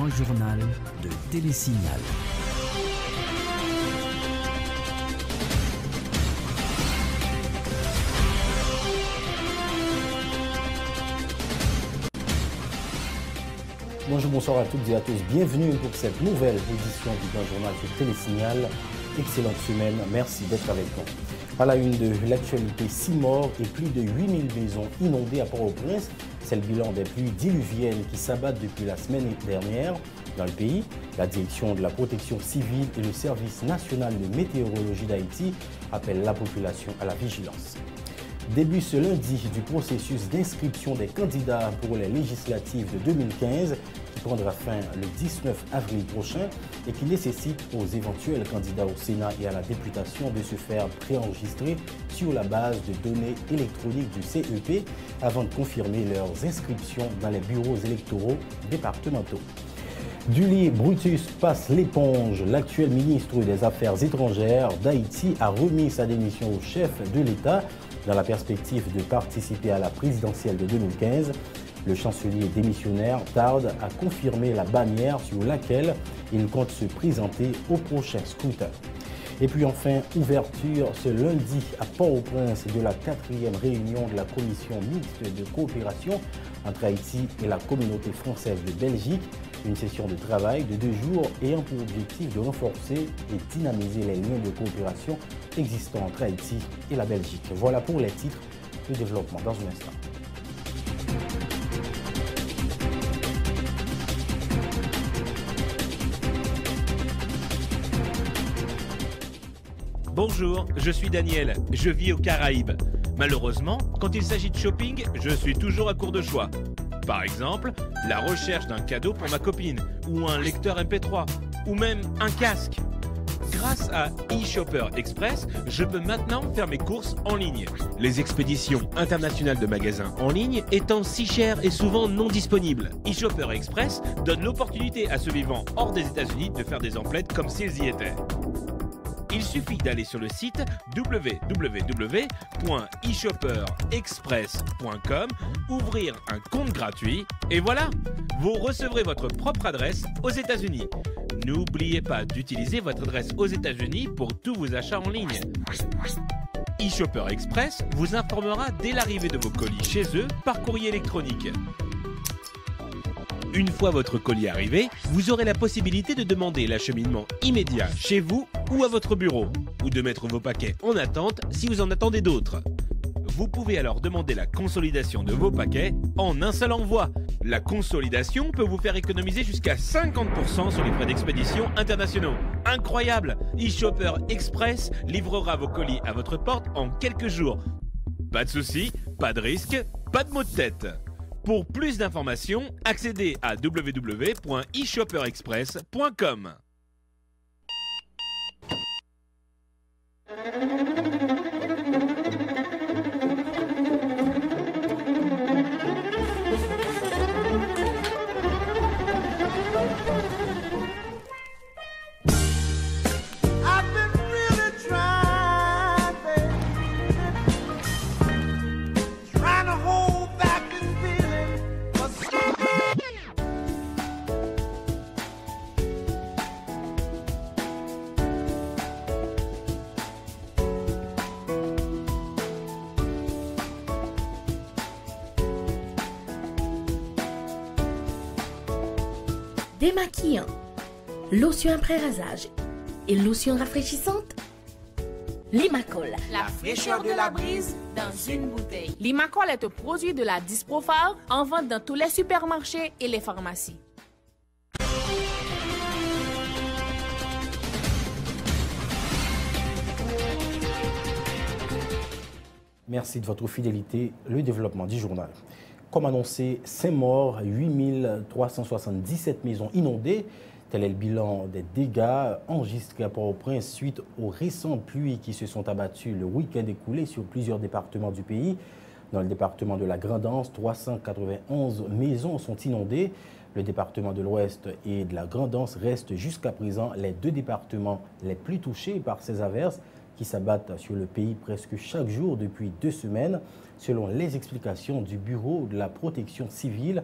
grand journal de Télésignal. Bonjour, bonsoir à toutes et à tous. Bienvenue pour cette nouvelle édition du Grand Journal de Télésignal. Excellente semaine, merci d'être avec nous. À la une de l'actualité, 6 morts et plus de 8000 maisons inondées à Port-au-Prince. C'est le bilan des pluies diluviennes qui s'abattent depuis la semaine dernière dans le pays. La direction de la protection civile et le service national de météorologie d'Haïti appellent la population à la vigilance. Début ce lundi du processus d'inscription des candidats pour les législatives de 2015 qui prendra fin le 19 avril prochain et qui nécessite aux éventuels candidats au Sénat et à la députation de se faire préenregistrer sur la base de données électroniques du CEP avant de confirmer leurs inscriptions dans les bureaux électoraux départementaux. Dully Brutus passe l'éponge. L'actuel ministre des Affaires étrangères d'Haïti a remis sa démission au chef de l'État dans la perspective de participer à la présidentielle de 2015. Le chancelier démissionnaire tarde à confirmer la bannière sur laquelle il compte se présenter au prochain scrutin. Et puis enfin, ouverture ce lundi à Port-au-Prince de la 4e réunion de la commission mixte de coopération entre Haïti et la communauté française de Belgique. Une session de travail de 2 jours ayant pour objectif de renforcer et dynamiser les liens de coopération existants entre Haïti et la Belgique. Voilà pour les titres de développement dans un instant. Bonjour, je suis Daniel, je vis aux Caraïbes. Malheureusement, quand il s'agit de shopping, je suis toujours à court de choix. Par exemple, la recherche d'un cadeau pour ma copine, ou un lecteur MP3, ou même un casque. Grâce à eShopper Express, je peux maintenant faire mes courses en ligne. Les expéditions internationales de magasins en ligne étant si chères et souvent non disponibles, eShopper Express donne l'opportunité à ceux vivant hors des États-Unis de faire des emplettes comme s'ils y étaient. Il suffit d'aller sur le site www.eshopperexpress.com, ouvrir un compte gratuit et voilà, vous recevrez votre propre adresse aux États-Unis. N'oubliez pas d'utiliser votre adresse aux États-Unis pour tous vos achats en ligne. eShopper Express vous informera dès l'arrivée de vos colis chez eux par courrier électronique. Une fois votre colis arrivé, vous aurez la possibilité de demander l'acheminement immédiat chez vous ou à votre bureau, ou de mettre vos paquets en attente si vous en attendez d'autres. Vous pouvez alors demander la consolidation de vos paquets en un seul envoi. La consolidation peut vous faire économiser jusqu'à 50% sur les frais d'expédition internationaux. Incroyable! eShopper Express livrera vos colis à votre porte en quelques jours. Pas de soucis, pas de risque, pas de maux de tête. Pour plus d'informations, accédez à www.eshopperexpress.com. Démaquillant, lotion après-rasage et lotion rafraîchissante. Limacol, la fraîcheur de la brise dans une bouteille. Limacol est un produit de la Disprofar en vente dans tous les supermarchés et les pharmacies. Merci de votre fidélité. Le développement du journal. Comme annoncé, 5 morts, 8377 maisons inondées. Tel est le bilan des dégâts enregistrés à Port-au-Prince suite aux récentes pluies qui se sont abattues le week-end écoulé sur plusieurs départements du pays. Dans le département de la Grande-Anse, 391 maisons sont inondées. Le département de l'Ouest et de la Grande-Anse restent jusqu'à présent les 2 départements les plus touchés par ces averses qui s'abattent sur le pays presque chaque jour depuis 2 semaines, selon les explications du Bureau de la protection civile.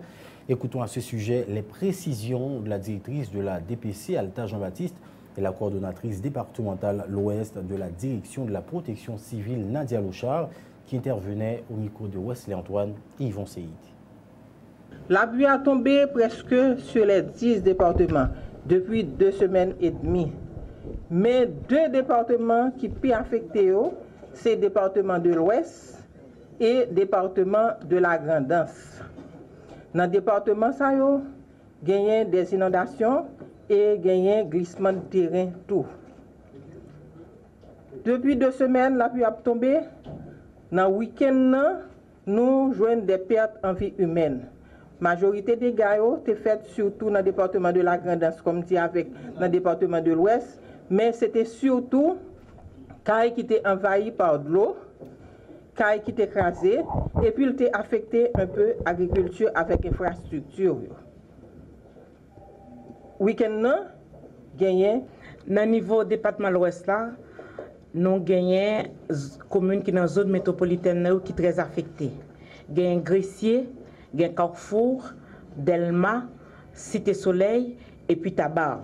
Écoutons à ce sujet les précisions de la directrice de la DPC, Alta Jean-Baptiste, et la coordonnatrice départementale l'Ouest de la direction de la protection civile, Nadia Louchard, qui intervenait au micro de Wesley Antoine et Yvon Seïd. La pluie a tombé presque sur les 10 départements depuis 2 semaines et demie. Mais 2 départements qui sont affectés, c'est le département de l'Ouest et le département de la Grand'Anse. Dans le département, il y a des inondations et il y a un glissement de terrain tout. Depuis 2 semaines, la pluie a tombé. Dans le week-end, nous jouons des pertes en vie humaine. La majorité des dégâts étaient faits surtout dans le département de la Grand'Anse, comme dit avec dans le département de l'Ouest, mais c'était surtout cailles qui étaient envahies par de l'eau, cailles qui étaient écrasées, et puis il était affecté un peu l'agriculture avec infrastructure. Week-end, gagné. Dans le niveau département de l'Ouest, nous gagnons communes qui sont dans la zone métropolitaine qui sont très affectées. Nous avons Gressier, Carrefour, Delma, Cité Soleil et puis Tabar.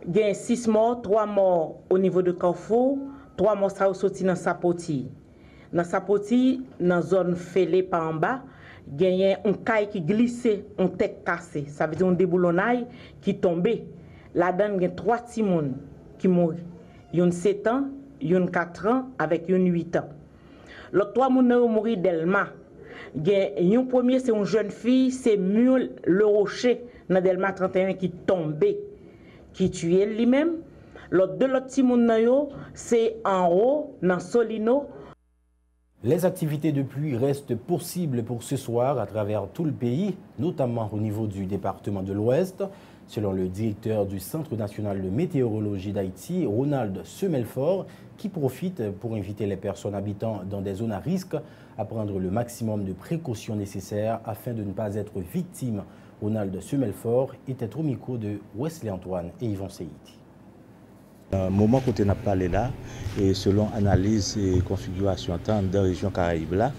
Il y a 6 morts, 3 morts au niveau de Carrefour, 3 morts sont sortis dans Sapoti. Dans Sapoti, dans la zone fêlée par en bas, il y a un caille qui glissait, une tête cassée. Ça veut dire un déboulonnage qui tombait. Là-dedans, il y a 3 petits monde qui mourent. Il y a 7 ans, il y a 4 ans, avec 8 ans. Les 3 personnes qui mourent d'Elma. Le premier, c'est une jeune fille, c'est Mule Le Rocher, dans Delma 31, qui tombait, qui tuait lui-même. Les 2 petits personnes, c'est en haut, dans Solino. Les activités de pluie restent possibles pour ce soir à travers tout le pays, notamment au niveau du département de l'Ouest. Selon le directeur du Centre national de météorologie d'Haïti, Ronald Semelfort, qui profite pour inviter les personnes habitant dans des zones à risque à prendre le maximum de précautions nécessaires afin de ne pas être victime. Ronald Semelfort était au micro de Wesley Antoine et Yvon Seïd. Au moment où on a parlé là, et selon analyse et configuration temps dans la région Caraïbes là,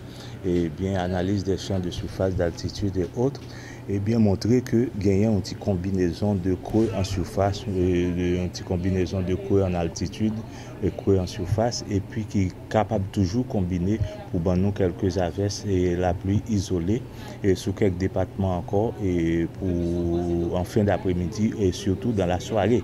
et bien analyse des champs de surface, d'altitude et autres, et bien montrer que gagnant une petite combinaison de creux en surface, une petite combinaison de creux en altitude et creux en surface, et puis qui est capable toujours combiner pour nous quelques averses et la pluie isolée et sous quelques départements encore et pour en fin d'après-midi et surtout dans la soirée.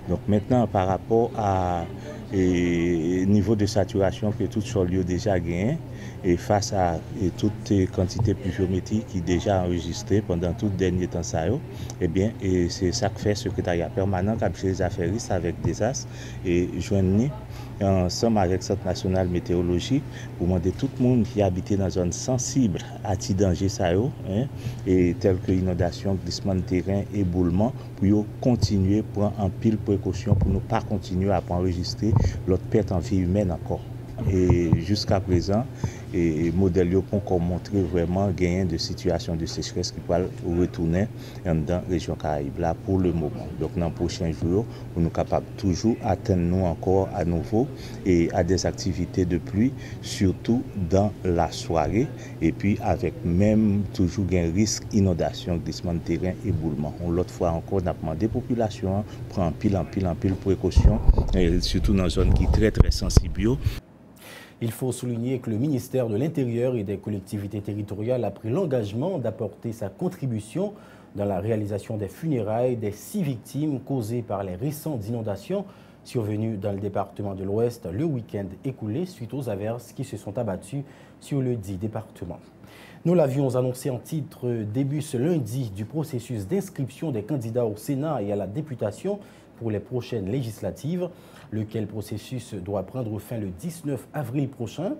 Donc maintenant par rapport à niveau de saturation que tout sur lieu déjà gagné et face à toutes les quantités pluviométriques qui déjà enregistrées pendant tout le dernier temps ça, eh bien et c'est ça que fait le secrétariat permanent qui les affaires avec Désastres et joindre ensemble avec le Centre national de météorologie pour demander tout le monde qui habite dans une zone sensible à ces dangers et tels que inondation, glissement de terrain, éboulement, pour continuer à prendre en pile précaution pour ne pas continuer à enregistrer l'autre perte en vie humaine encore. Et jusqu'à présent, et modèle pour encore montrer vraiment gain de situation de sécheresse qui va retourner dans la région Caraïbes là pour le moment. Donc dans les prochains jours, nous sommes capables toujours atteindre nous encore à nouveau et à des activités de pluie, surtout dans la soirée et puis avec même toujours un risque inondation, glissement de terrain, éboulement. L'autre fois encore, on a demandé aux populations prendre en pile précaution, et surtout dans une zone qui est très sensible. Il faut souligner que le ministère de l'Intérieur et des collectivités territoriales a pris l'engagement d'apporter sa contribution dans la réalisation des funérailles des 6 victimes causées par les récentes inondations survenues dans le département de l'Ouest le week-end écoulé suite aux averses qui se sont abattues sur le dit département. Nous l'avions annoncé en titre début ce lundi du processus d'inscription des candidats au Sénat et à la députation pour les prochaines législatives, lequel processus doit prendre fin le 19 avril prochain.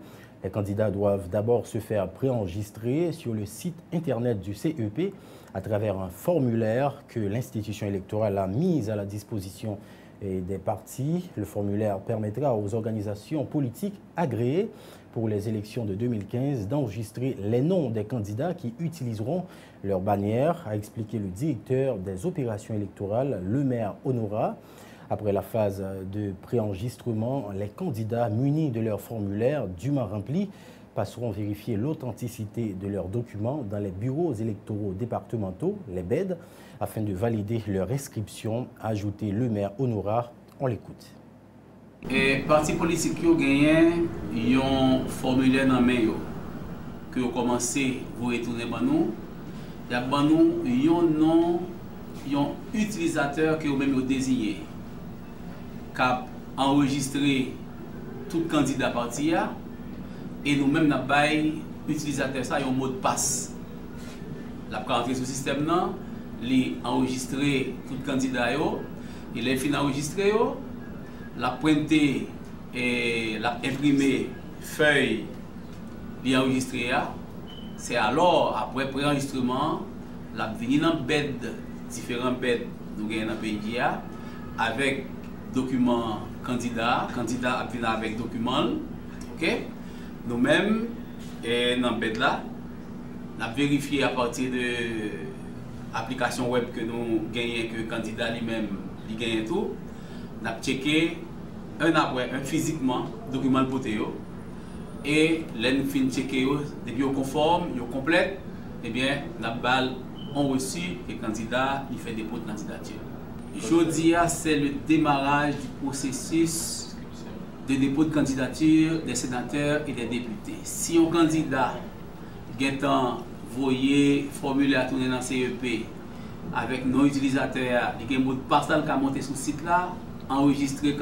Les candidats doivent d'abord se faire préenregistrer sur le site internet du CEP à travers un formulaire que l'institution électorale a mis à la disposition des partis. Le formulaire permettra aux organisations politiques agréées pour les élections de 2015 d'enregistrer les noms des candidats qui utiliseront leur bannière, a expliqué le directeur des opérations électorales, le maire Honora. Après la phase de préenregistrement, les candidats munis de leur formulaire dûment rempli passeront vérifier l'authenticité de leurs documents dans les bureaux électoraux départementaux, les BED, afin de valider leur inscription, a ajouté le maire Honora. On l'écoute. Les partis politiques qui ont gagné, ils ont formulaire dans main que ont commencé à retourner par nous. Il y a un utilisateur qui ont même désigné, qui a enregistré tout candidat parti et nous-mêmes nous avons utilisateur ça un mot de passe. La rentré sur le système là, les enregistrer tout candidat et les fin enregistrer la pointer et la imprimer feuille les enregistrer. C'est alors après préenregistrement la venir dans bed différents beds nous gagnons dans le pays avec documents candidat venir avec documents. OK, nous-mêmes dans le bed là on a vérifié à partir de l'application web que nous gagnons, que le candidat lui-même il gagne tout. On a checké un après un physiquement document pour et l'en fin checké depuis conforme, complète, et bien on a reçu le candidat il fait dépôt de candidature. Aujourd'hui, c'est le démarrage du processus de dépôt de candidature des sénateurs et des députés. Si un candidat a envoyé formulaire à tourner dans le CEP avec nos utilisateurs, il y a un mot de passe qui a monté sur le site là, enregistrer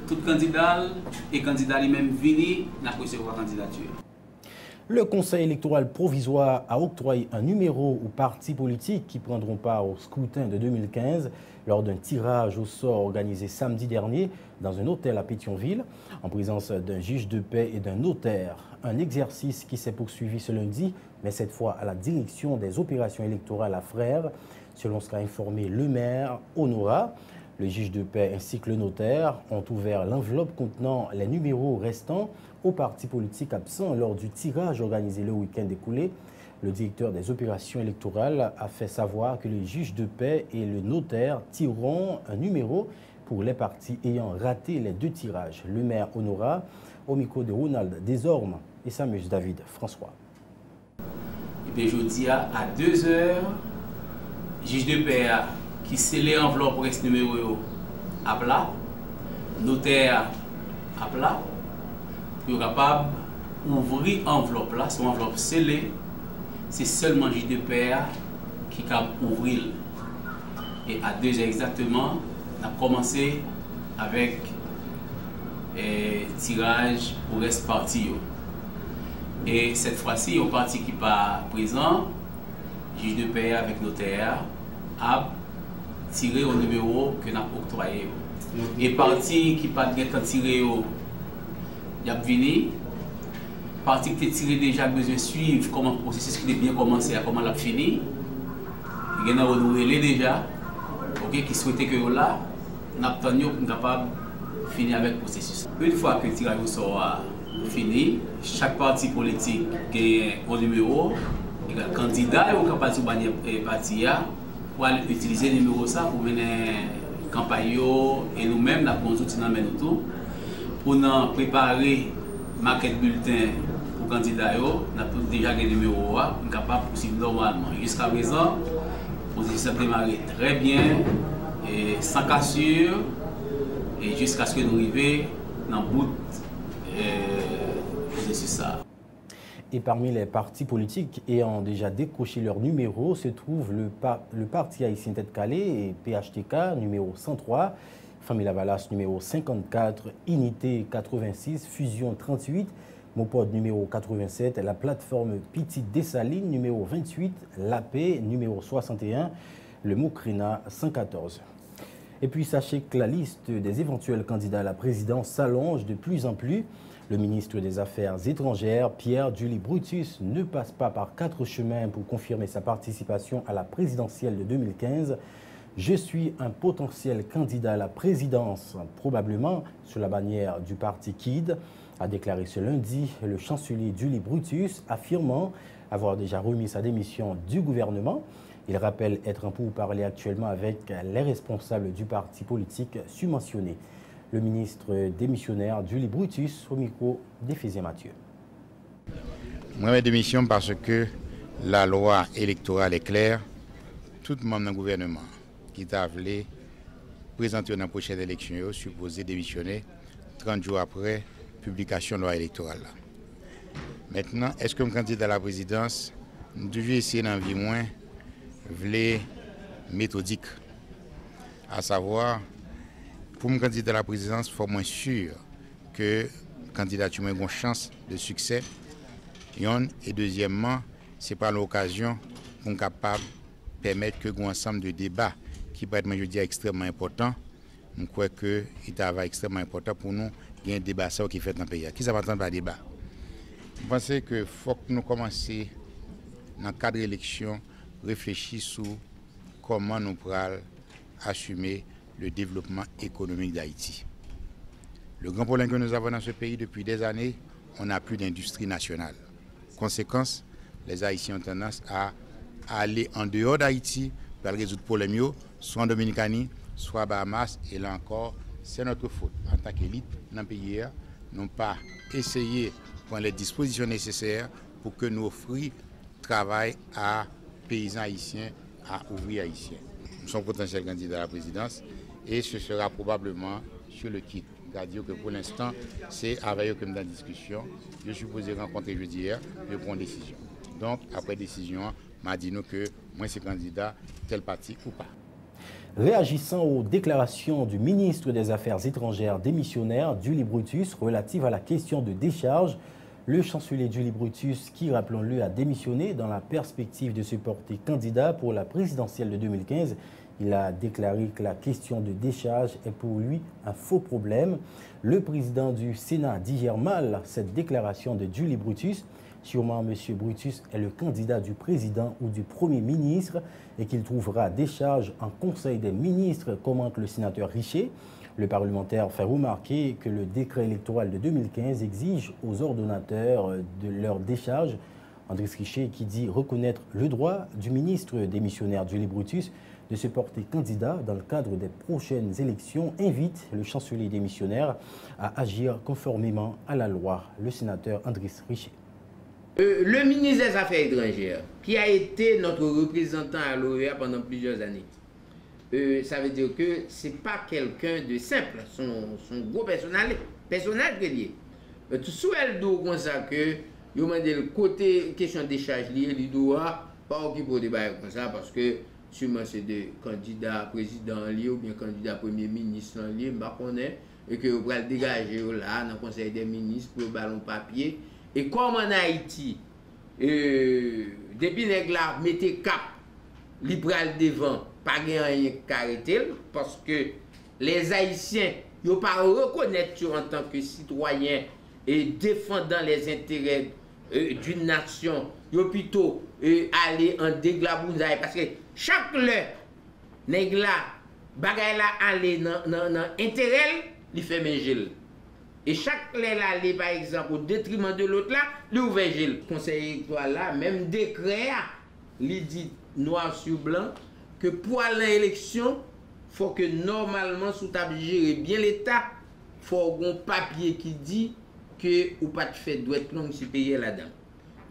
tout candidat et candidat lui-même venu n'a pas recevoir la candidature. Le Conseil électoral provisoire a octroyé un numéro aux partis politiques qui prendront part au scrutin de 2015 lors d'un tirage au sort organisé samedi dernier dans un hôtel à Pétionville, en présence d'un juge de paix et d'un notaire. Un exercice qui s'est poursuivi ce lundi, mais cette fois à la direction des opérations électorales à Frères, selon ce qu'a informé le maire Honora. Le juge de paix ainsi que le notaire ont ouvert l'enveloppe contenant les numéros restants aux partis politiques absents lors du tirage organisé le week-end écoulé. Le directeur des opérations électorales a fait savoir que les juges de paix et le notaire tireront un numéro pour les partis ayant raté les deux tirages. Le maire Honora, au micro de Ronald Desormes et Samuel David François. Et bien, je dis à 2 h, juge de paix qui scellait l'enveloppe pour ce numéro à plat, notaire à plat, pour être capable d'ouvrir l'enveloppe là, son enveloppe scellée, c'est seulement le juge de paix qui peut ouvrir. Et à 2 h exactement, on a commencé avec tirage pour reste parti. Et cette fois-ci, il y a un parti qui n'est pas présent, juge de paix avec notaire, a tiré au numéro que nous avons octroyé. Et parti qui n'a pas tiré, il y a venu. Parti qui a tiré déjà besoin de suivre comment le processus qui est bien commencé à comment l'a fini. Il y a renouvelé déjà, qui souhaitait que là, nous sommes capables de finir avec le processus. Une fois que le tirage sera fini, chaque parti politique a un numéro, le candidat est capable de bannière parti pour aller utiliser le numéro ça pour mener une campagne et nous-mêmes nous avons outils dans le tout pour nous préparer maquette bulletin pour le candidat. Nous avons déjà le numéro capable de poursuivre normalement. Jusqu'à présent, le processus a démarré très bien et sans cassure et jusqu'à ce que nous arrivions dans le bout de processus. Et parmi les partis politiques ayant déjà décroché leur numéro se trouve le Parti haïtien Tête-Calais et PHTK numéro 103, Famille Lavalas numéro 54, Unité 86, Fusion 38, Mopod numéro 87, la plateforme Petite Dessalines numéro 28, La Paix numéro 61, le Mokrina 114. Et puis sachez que la liste des éventuels candidats à la présidence s'allonge de plus en plus. Le ministre des Affaires étrangères, Pierre Julie Brutus, ne passe pas par 4 chemins pour confirmer sa participation à la présidentielle de 2015. Je suis un potentiel candidat à la présidence, probablement sous la bannière du parti KID, a déclaré ce lundi le chancelier Julie Brutus, affirmant avoir déjà remis sa démission du gouvernement. Il rappelle être en pourparlers actuellement avec les responsables du parti politique subventionné. Le ministre démissionnaire Julie Brutus au micro d'Éphésiens Mathieu. Moi, je démissionne parce que la loi électorale est claire. Tout membre du gouvernement qui t'a voulu présenter dans la prochaine élection est supposé démissionner 30 jours après publication de la loi électorale. Maintenant, est-ce que le candidat à la présidence, nous devons essayer d'envier moins méthodique, à savoir, pour me candidat à la présidence, il faut moins sûr que la candidature ait une chance de succès. Et deuxièmement, c'est par l'occasion qu'on est capable de permettre que un ensemble de débats qui peut être, je dis, extrêmement important. Je crois que c'est extrêmement important pour nous qu'il y ait un débat qui est fait dans le pays. Qui s'attend par débat? Je pense qu'il faut que nous commencions, dans le cadre de l'élection, réfléchir sur comment nous pourrons assumer le développement économique d'Haïti. Le grand problème que nous avons dans ce pays depuis des années, on n'a plus d'industrie nationale. Conséquence, les Haïtiens ont tendance à aller en dehors d'Haïti pour résoudre le problème, soit en Dominicanie, soit à Bahamas. Et là encore, c'est notre faute. En tant qu'élite dans le pays, nous n'avons pas essayé de prendre les dispositions nécessaires pour que nous offrions travail à paysans haïtiens, à ouvriers haïtiens. Nous sommes potentiels candidats à la présidence et ce sera probablement sur le kit. C'est-à-dire que pour l'instant, c'est avec eux que nous sommes en discussion. Je suis supposé rencontrer jeudi hier, je prends une décision. Donc, après décision, m'a dit nous que moi, c'est candidat, tel parti ou pas. Réagissant aux déclarations du ministre des Affaires étrangères démissionnaire, Julie Brutus, relative à la question de décharge, le chancelier Julie Brutus, qui, rappelons-le, a démissionné dans la perspective de se porter candidat pour la présidentielle de 2015, il a déclaré que la question de décharge est pour lui un faux problème. Le président du Sénat digère mal cette déclaration de Julie Brutus. Sûrement, M. Brutus est le candidat du président ou du premier ministre et qu'il trouvera décharge en Conseil des ministres, commente le sénateur Richer. Le parlementaire fait remarquer que le décret électoral de 2015 exige aux ordonnateurs de leur décharge. Andris Richer, qui dit reconnaître le droit du ministre démissionnaire Julie Brutus de se porter candidat dans le cadre des prochaines élections, invite le chancelier démissionnaire à agir conformément à la loi. Le sénateur Andris Richer. Le ministre des Affaires étrangères, qui a été notre représentant à l'OEA pendant plusieurs années, ça veut dire que ce n'est pas quelqu'un de simple, son gros personnage lié. Tout sous elle doit comme ça que, il m'a dit le côté question des charges liées, il doit pas occuper au débat comme ça parce que sûrement c'est des candidats président liés ou bien candidats premier ministre liés, je connais, et que vous pouvez le dégager là dans le Conseil des ministres pour le ballon papier. Et comme en Haïti, depuis que là mettez cap, libéral devant, pas rien qu'arrêter, parce que les Haïtiens, ils ne peuvent pas reconnaître en tant que citoyens et défendant les intérêts d'une nation, ils peuvent plutôt aller en déglabouzaille, parce que chaque nègre là, bagay là aller dans intérêt, il fait mengel. Et chaque aller par exemple au détriment de l'autre là, il ouvre gel. Conseil électoral là, même décret, il dit noir sur blanc que pour aller à l'élection, il faut que normalement sous ta gérer bien l'État, il faut un papier qui dit que ou pas de fait doit être long si payé là-dedans.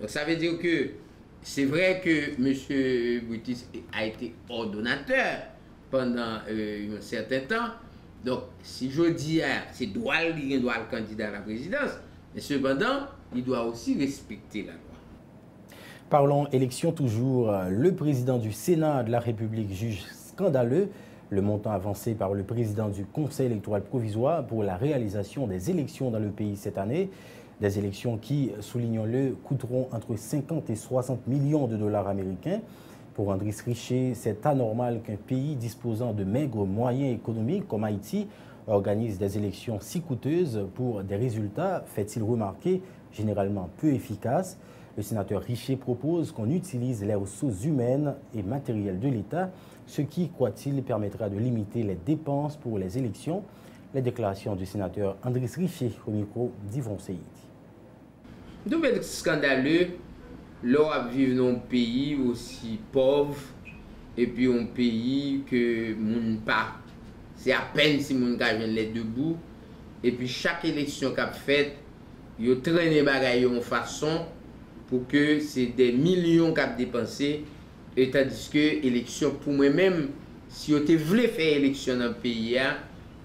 Donc ça veut dire que c'est vrai que M. Brutus a été ordonnateur pendant un certain temps. Donc, si je dis, c'est droit le candidat à la présidence, mais cependant, il doit aussi respecter la loi. Parlons élection toujours. Le président du Sénat de la République juge scandaleux le montant avancé par le président du Conseil électoral provisoire pour la réalisation des élections dans le pays cette année. Des élections qui, soulignons-le, coûteront entre 50 et 60 millions de dollars américains. Pour Andris Richer, c'est anormal qu'un pays disposant de maigres moyens économiques comme Haïti organise des élections si coûteuses pour des résultats, fait-il remarquer, généralement peu efficaces. Le sénateur Richer propose qu'on utilise les ressources humaines et matérielles de l'État, ce qui, croit-il, permettra de limiter les dépenses pour les élections. Les déclarations du sénateur Andris Richer au micro d'Yvon Seyidi. Double scandaleux. L'on vit dans un pays aussi pauvre et puis un pays que moun pas, c'est à peine si moun ka vient les debout, et puis chaque élection qu'a fait, yo traîné bagay en façon pour que c'est des millions qu'a dépensé, et tandis que élection pour moi-même, si yo te voulait faire élection dans le pays,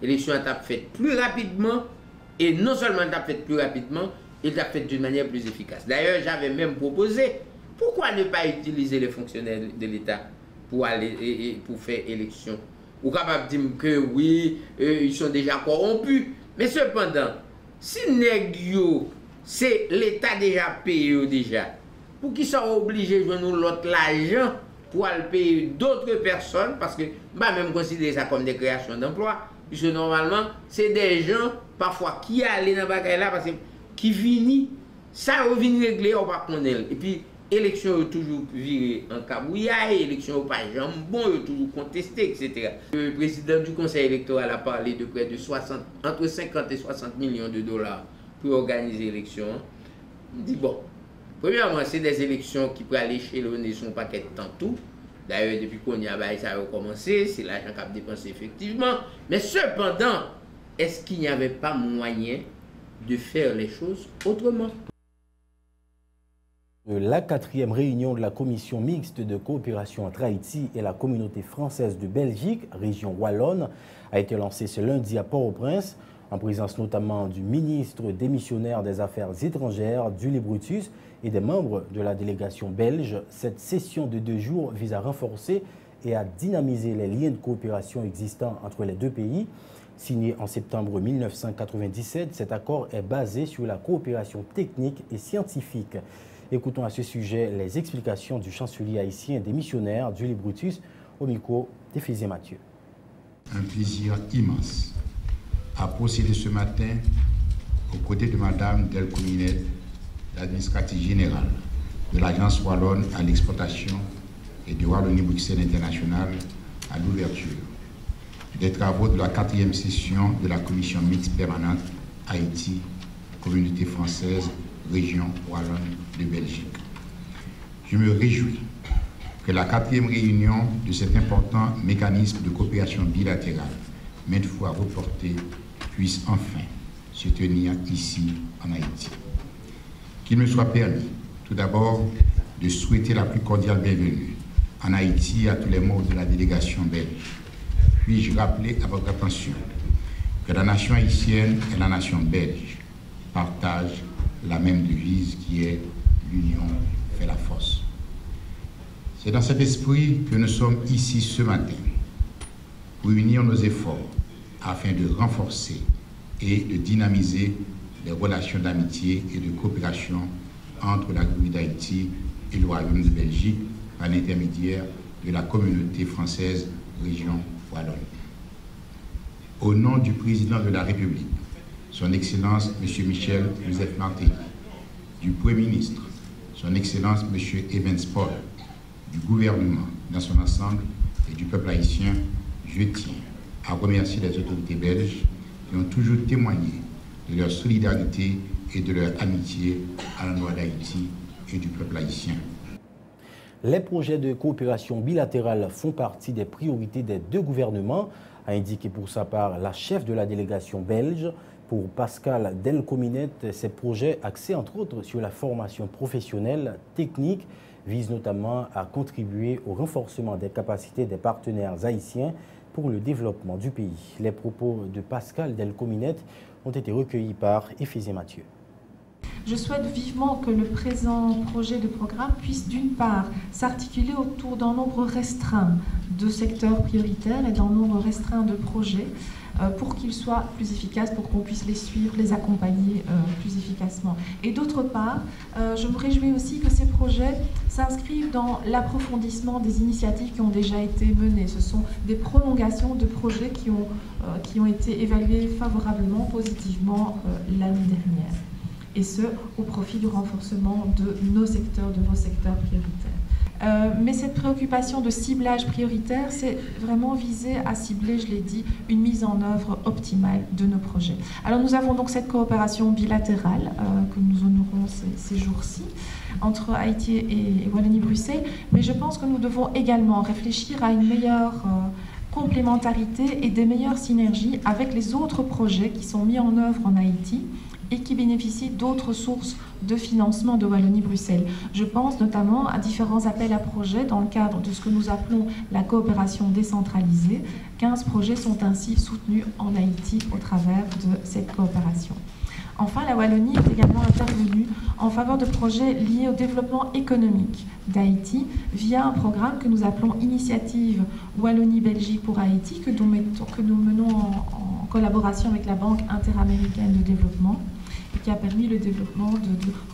l'élection a fait plus rapidement, et non seulement t'a fait plus rapidement, il l'a fait d'une manière plus efficace. D'ailleurs, j'avais même proposé, pourquoi ne pas utiliser les fonctionnaires de l'État pour aller pour faire élection? Ou capable de dire que oui, ils sont déjà corrompus. Mais cependant, si nègre, c'est l'État déjà payé déjà, pour qu'ils soient obligés de nous l'autre l'argent pour aller payer d'autres personnes, parce que bah même considérer ça comme des créations d'emplois, puisque normalement, c'est des gens parfois qui allaient dans le bagage là, parce que qui viennent, ça revient régler, on va connaître. Et puis, élection est toujours virée en cabouillaille, élection n'est pas jambon, est toujours contestée, etc. Le président du conseil électoral a parlé de près de entre 50 et 60 millions de dollars pour organiser l'élection. Il dit bon, premièrement, c'est des élections qui peuvent aller échelonner son paquet de temps tout. D'ailleurs, depuis qu'on y a, ça a recommencé, c'est l'argent qu'on a dépensé effectivement. Mais cependant, est-ce qu'il n'y avait pas moyen de faire les choses autrement? La 4e réunion de la commission mixte de coopération entre Haïti et la communauté française de Belgique, région wallonne, a été lancée ce lundi à Port-au-Prince, en présence notamment du ministre démissionnaire des Affaires étrangères, Julie Brutus, et des membres de la délégation belge. Cette session de 2 jours vise à renforcer et à dynamiser les liens de coopération existants entre les deux pays. Signé en septembre 1997, cet accord est basé sur la coopération technique et scientifique. Écoutons à ce sujet les explications du chancelier haïtien démissionnaire, Julie Brutus, au micro d'Éphésie Mathieu. Un plaisir immense à procéder ce matin aux côtés de Mme Del Cominet, l'administratrice générale de l'Agence wallonne à l'exportation et de Wallonie-Bruxelles International à l'ouverture des travaux de la 4e session de la commission mixte permanente Haïti, communauté française, région wallonne de Belgique. Je me réjouis que la 4e réunion de cet important mécanisme de coopération bilatérale, maintes fois reporté, puisse enfin se tenir ici en Haïti. Qu'il me soit permis, tout d'abord, de souhaiter la plus cordiale bienvenue en Haïti à tous les membres de la délégation belge. Puis-je rappeler à votre attention que la nation haïtienne et la nation belge partagent la même devise qui est « l'union fait la force ». C'est dans cet esprit que nous sommes ici ce matin pour unir nos efforts afin de renforcer et de dynamiser les relations d'amitié et de coopération entre la République d'Haïti et le Royaume de Belgique par l'intermédiaire de la communauté française région wallonne. Au nom du président de la République, son Excellence M. Michel Joseph Martelly, du Premier ministre, son Excellence M. Evans Paul, du gouvernement dans son ensemble et du peuple haïtien, je tiens à remercier les autorités belges qui ont toujours témoigné de leur solidarité et de leur amitié à l'endroit d'Haïti et du peuple haïtien. Les projets de coopération bilatérale font partie des priorités des deux gouvernements, a indiqué pour sa part la chef de la délégation belge. Pour Pascal Delcominet, ces projets axés entre autres sur la formation professionnelle, technique, visent notamment à contribuer au renforcement des capacités des partenaires haïtiens pour le développement du pays. Les propos de Pascal Delcominet ont été recueillis par Éphésie Mathieu. Je souhaite vivement que le présent projet de programme puisse d'une part s'articuler autour d'un nombre restreint de secteurs prioritaires et d'un nombre restreint de projets pour qu'ils soient plus efficaces, pour qu'on puisse les suivre, les accompagner plus efficacement. Et d'autre part, je me réjouis aussi que ces projets s'inscrivent dans l'approfondissement des initiatives qui ont déjà été menées. Ce sont des prolongations de projets qui ont été évalués favorablement, positivement l'année dernière. Et ce, au profit du renforcement de nos secteurs, de vos secteurs prioritaires. Mais cette préoccupation de ciblage prioritaire, c'est vraiment viser à cibler, je l'ai dit, une mise en œuvre optimale de nos projets. Alors nous avons donc cette coopération bilatérale que nous honorons ces jours-ci. entre Haïti et Wallonie-Bruxelles, mais je pense que nous devons également réfléchir à une meilleure complémentarité et des meilleures synergies avec les autres projets qui sont mis en œuvre en Haïti et qui bénéficient d'autres sources de financement de Wallonie-Bruxelles. Je pense notamment à différents appels à projets dans le cadre de ce que nous appelons la coopération décentralisée. 15 projets sont ainsi soutenus en Haïti au travers de cette coopération. Enfin, la Wallonie est également intervenue en faveur de projets liés au développement économique d'Haïti via un programme que nous appelons Initiative Wallonie-Belgique pour Haïti, que nous menons en collaboration avec la Banque interaméricaine de développement, et qui a permis le développement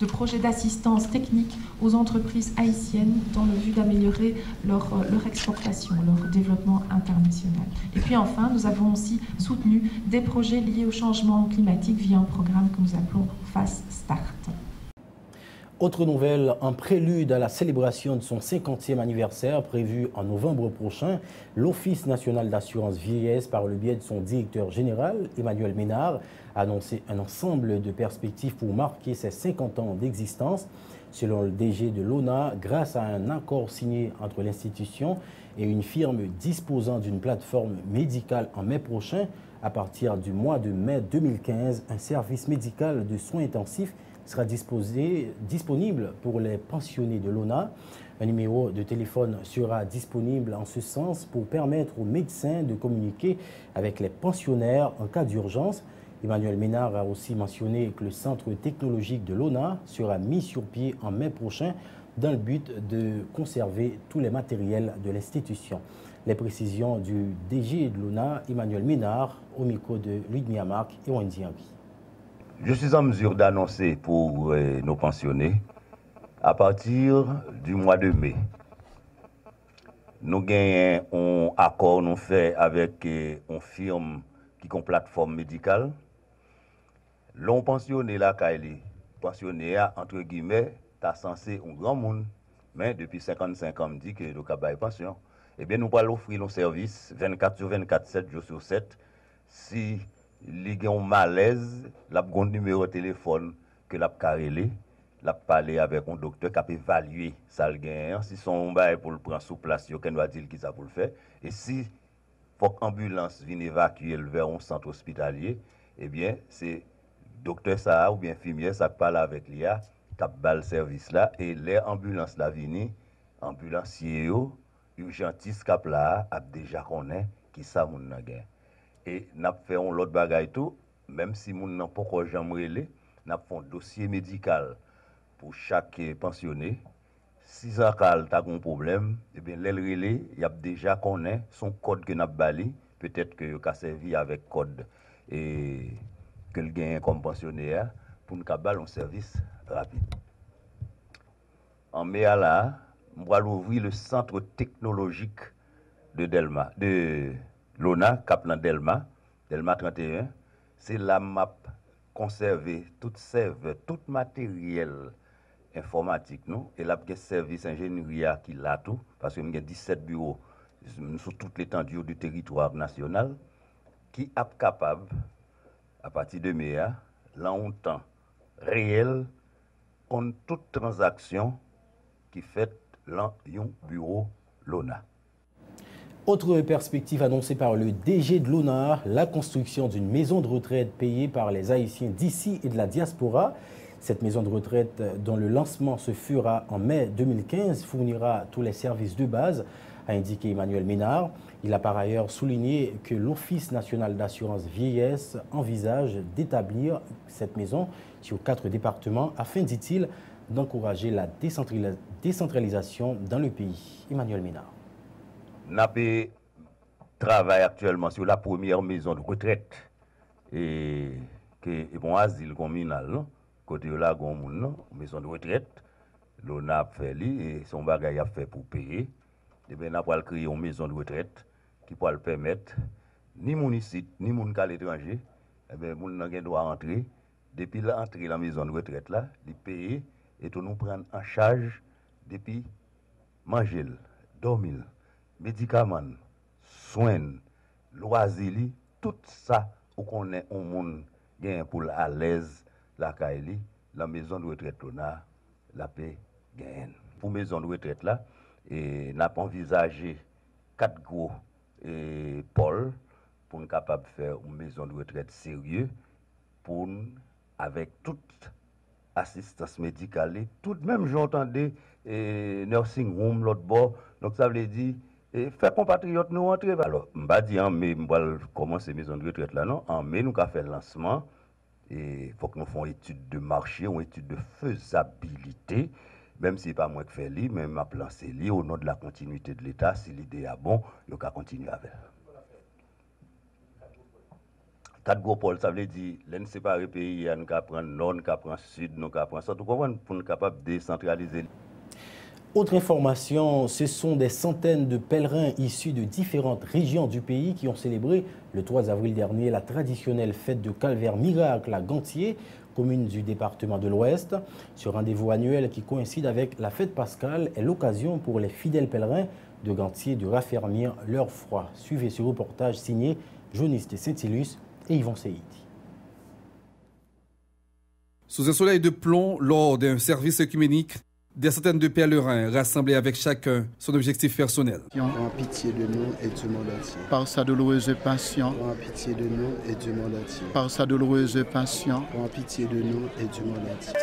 de projets d'assistance technique aux entreprises haïtiennes dans le but d'améliorer leur exportation, leur développement international. Et puis enfin, nous avons aussi soutenu des projets liés au changement climatique via un programme que nous appelons Fast Start. Autre nouvelle, en prélude à la célébration de son 50e anniversaire prévu en novembre prochain, l'Office national d'assurance vieillesse, par le biais de son directeur général, Emmanuel Ménard, a annoncé un ensemble de perspectives pour marquer ses 50 ans d'existence. Selon le DG de l'ONA, grâce à un accord signé entre l'institution et une firme disposant d'une plateforme médicale en mai prochain, à partir du mois de mai 2015, un service médical de soins intensifs sera disponible pour les pensionnés de l'ONA. Un numéro de téléphone sera disponible en ce sens pour permettre aux médecins de communiquer avec les pensionnaires en cas d'urgence. Emmanuel Ménard a aussi mentionné que le centre technologique de l'ONA sera mis sur pied en mai prochain dans le but de conserver tous les matériels de l'institution. Les précisions du DG de l'ONA, Emmanuel Ménard, au micro de Ludmilla Marc et Wendy Henry. Je suis en mesure d'annoncer pour nos pensionnés, à partir du mois de mai, nous gagnons un accord nous fait avec une firme qui est une plateforme médicale. L'on pensionné là, pensionné entre guillemets, t'as censé un grand monde, mais depuis 55 ans, me dit que le cabas pension. Eh bien, nous allons offrir nos services 24 sur 24, 7 jours sur 7. Si il y a un malaise, la numéro de téléphone que la carrelé, la parler avec un docteur qui a évalué ça le gain. Si son bail pour le prendre sous place, il doit dire qui ça pour le faire. Et si faut qu'ambulance vienne évacuer vers un centre hospitalier, eh bien c'est docteur ça ou bien infirmière ça parle avec l'IA, qui a le service là et les ambulances là viennent, ambulanciers urgentistes cap là a déjà connaît qui ça moun nan gain. Et n'a fait un l'autre bagaille tout, même si moun nan pas encore jamais relé, n'a fait un dossier médical pour chaque pensionné. Si ça a un problème, eh bien l'el relé, il y a déjà connaît son code que n'a bali, peut-être que il a servi avec code et que le gagne comme pensionnaire pour nous cabal un service rapide. En mai là, on va ouvrir le centre technologique de Delma, de l'ONA, Kaplan Delma 31. C'est la map conserver toute serve, tout matériel informatique nous et là service ingénierie qui l'a tout parce que nous avons 17 bureaux sur toute l'étendue du territoire national qui est capable à partir de mai là en temps réel on toute transaction qui fait dans un bureau l'ONA. Autre perspective annoncée par le DG de l'ONA, la construction d'une maison de retraite payée par les Haïtiens d'ici et de la diaspora. Cette maison de retraite, dont le lancement se fera en mai 2015, fournira tous les services de base, a indiqué Emmanuel Ménard. Il a par ailleurs souligné que l'Office national d'assurance vieillesse envisage d'établir cette maison sur 4 départements afin, dit-il, d'encourager la décentralisation dans le pays. Emmanuel Ménard. Nous travaillons actuellement sur la première maison de retraite et bon asile communal, côté là, une maison de retraite, l'on a fait et son bagage a fait pour payer. Et bien, nous allons créer une maison de retraite qui pourra le permettre, ni mon ici, ni mon à l'étranger, et bien, mon doit entrer. Depuis l'entrée de la maison de retraite là, les payer et tout nous prendre en charge depuis manger, dormir, médicaments, soins, loisirs, tout ça où qu'on est un monde gain pour à l'aise la Kaili, la maison de retraite on a la paix gagne. Pour maison de retraite là, et n'a pas envisagé 4 gros pôles pour nous capable de faire une maison de retraite sérieuse pour avec toute assistance médicale, tout même j'entendais nursing room l'autre bord. Donc ça veut dire faire compatriotes nous entrer. Alors, je ne vais pas dire en mai, je vais commencer maison de retraite là, non. En mai, nous avons fait le lancement. Il faut que nous fassions une étude de marché, une étude de faisabilité. Même si ce n'est pas moi qui fais l'île, mais je vais lancer l'île au nom de la continuité de l'État. Si l'idée est bonne, il faut continuer avec. 4 gros pôles, ça veut dire l'un séparé pays, nous avons prendre nord, nous avons prendre sud, nous avons prendre ça, pour nous capable de décentraliser. Autre information, ce sont des centaines de pèlerins issus de différentes régions du pays qui ont célébré le 3 avril dernier la traditionnelle fête de Calvaire Miracle à Gantier, commune du département de l'Ouest. Ce rendez-vous annuel qui coïncide avec la fête pascale est l'occasion pour les fidèles pèlerins de Gantier de raffermir leur foi. Suivez ce reportage signé Journiste Saint-Ilus et Yvon Seïdi. Sous un soleil de plomb, lors d'un service œcuménique, des centaines de pèlerins rassemblés avec chacun son objectif personnel. En pitié de nous et du monde entier. Par sa douloureuse passion. En pitié de nous et du monde entier. Par sa douloureuse passion. En pitié de nous et du monde entier.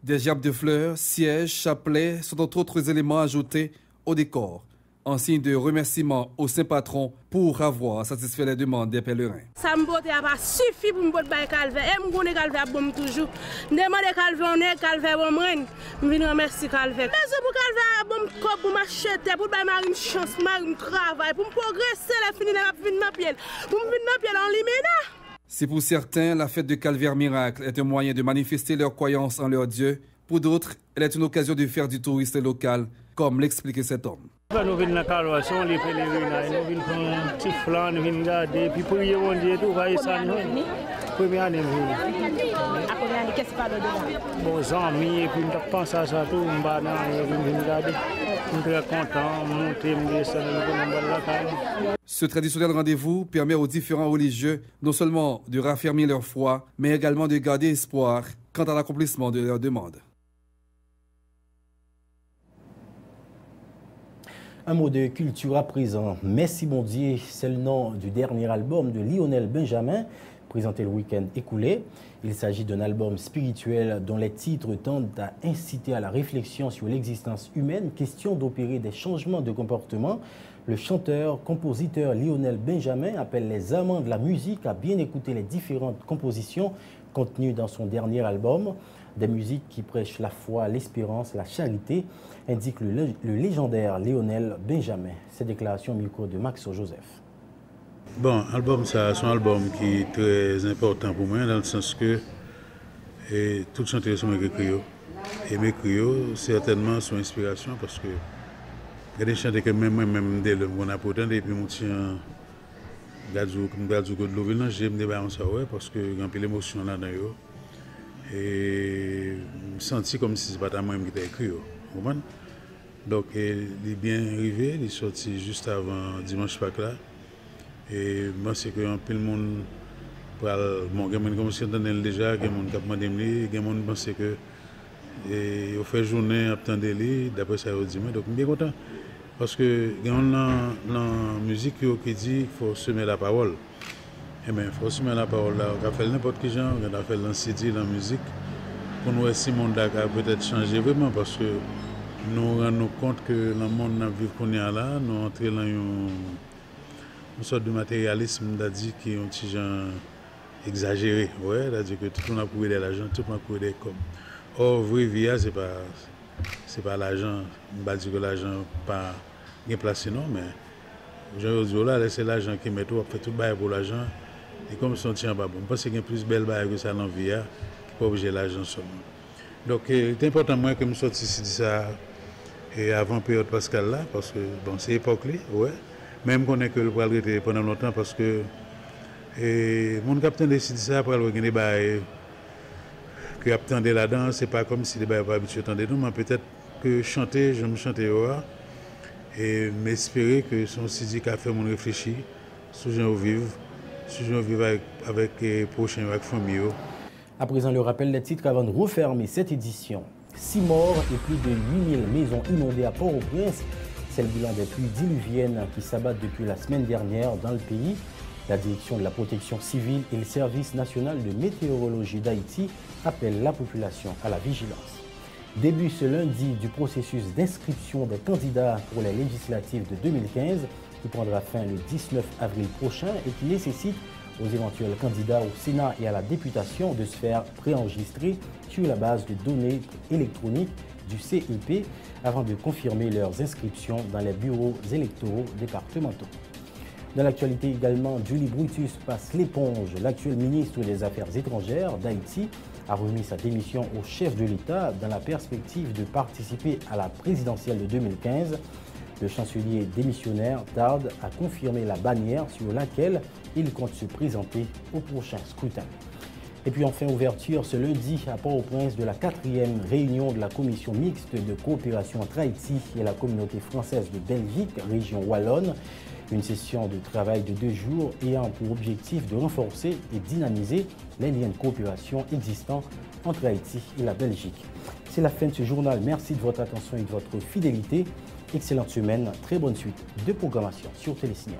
Des gerbes de fleurs, sièges, chapelets sont entre autres éléments ajoutés au décor, en signe de remerciement au Saint-Patron pour avoir satisfait les demandes des pèlerins. Ça me n'a pas suffi pour me faire calvaire. Et je me calvaire bon toujours. Je demande calvaire, on est calvaire bon moi. Je viens remercier calvaire. Mais c'est pour calvaire bon corps pour m'acheter, pour me une chance, un travail, pour me progresser, la finir dans la pied. Pour me venir dans pied en limena. Si pour certains, la fête de Calvaire Miracle est un moyen de manifester leur croyance en leur Dieu, pour d'autres, elle est une occasion de faire du tourisme local, comme l'expliquait cet homme. Nous venons à Calvaire, les pèlerins, nous venons prendre un petit flanc, nous venons regarder, puis prier mon Dieu, tout va y ça. Première année, après, qu'est-ce qui parle de bon, amis, et puis nous pensons à ça, tout, nous venons regarder. Nous sommes très contents, monter, nous descendre, nous Ce traditionnel rendez-vous permet aux différents religieux non seulement de raffermir leur foi, mais également de garder espoir quant à l'accomplissement de leurs demandes. Un mot de culture à présent. Merci bon Dieu, c'est le nom du dernier album de Lionel Benjamin, présenté le week-end écoulé. Il s'agit d'un album spirituel dont les titres tendent à inciter à la réflexion sur l'existence humaine, question d'opérer des changements de comportement. Le chanteur-compositeur Lionel Benjamin appelle les amants de la musique à bien écouter les différentes compositions contenues dans son dernier album. Des musiques qui prêchent la foi, l'espérance, la charité, indique le légendaire Lionel Benjamin. Ces déclarations au micro de Max Joseph. Bon, album, ça, c'est un album qui est très important pour moi, dans le sens que tout chanteur sont mes créoles. Et mes créoles, certainement, sont inspiration parce que il y a des chanteurs que même dès le mon apportant, et puis mon tien, Gadzou de l'Ouville, j'aime des bains ça, ouais, parce que il y a un peu d'émotion là-dedans. Et je me sens comme si ce n'était pas moi-même qui t'ai écrit. Donc, il est bien arrivé, il est sorti juste avant dimanche Pâques là. Et moi, c'est qu'un peu le monde, bon, il y a des gens qui ont déjà, il y a des gens qui ont demandé, il y a des gens qui pensent que il fait journée, attendez les, d'après ça, il dit, donc je suis bien content. Parce que il y a dans la musique qui dit qu'il faut semer la parole. Eh bien, il faut semer la parole là. On a fait n'importe quel genre, on a fait dans CD, dans la musique, pour nous voir si le monde a peut-être changé vraiment, parce que nous rendons compte que le monde dans le qu'on est là, nous entrons dans une sorte de matérialisme, dit qui est un petit genre exagéré. Ouais, c'est-à-dire que tout le monde a couru de l'argent, tout le monde a couru des comme. Or, vraie vie, c'est pas l'argent. Je ne vais pas dire que l'argent n'est pas bien placé, non, mais je dis là, c'est l'argent qui met tout, fait tout le bail pour l'argent. Et comme ça, on tient pas bon. Je pense qu'il y a plus belle bail que ça dans la vie, qui n'est pas obligé de l'argent seulement. Donc, c'est important moi que je sorte ici de ça avant la période pascale là, parce que bon, c'est l'époque là, ouais. Même qu'on est que le poil arrêter pendant longtemps, parce que mon capitaine décide ça après le gagner bail. que attendez là-dedans, c'est pas comme si les bails pas habitués à attendre nous, mais peut-être que chanter, je me chanter et m'espérer que son CD qui a fait mon réfléchir, sur gens vivre avec les prochains, avec famille. À présent, le rappel des titres avant de refermer cette édition. 6 morts et plus de 8000 maisons inondées à Port-au-Prince. C'est le bilan des pluies diluviennes qui s'abattent depuis la semaine dernière dans le pays. La direction de la protection civile et le service national de météorologie d'Haïti appellent la population à la vigilance. Début ce lundi du processus d'inscription des candidats pour les législatives de 2015 qui prendra fin le 19 avril prochain et qui nécessite aux éventuels candidats au Sénat et à la députation de se faire préenregistrer sur la base de données électroniques du CEP avant de confirmer leurs inscriptions dans les bureaux électoraux départementaux. Dans l'actualité également, Julie Brutus passe l'éponge. L'actuel ministre des Affaires étrangères d'Haïti a remis sa démission au chef de l'État dans la perspective de participer à la présidentielle de 2015. Le chancelier démissionnaire tarde à confirmer la bannière sur laquelle il compte se présenter au prochain scrutin. Et puis enfin, ouverture ce lundi à Port-au-Prince de la 4e réunion de la commission mixte de coopération entre Haïti et la communauté française de Belgique, région wallonne. Une session de travail de 2 jours ayant pour objectif de renforcer et dynamiser les liens de coopération existants entre Haïti et la Belgique. C'est la fin de ce journal. Merci de votre attention et de votre fidélité. Excellente semaine, très bonne suite de programmation sur Télésignal.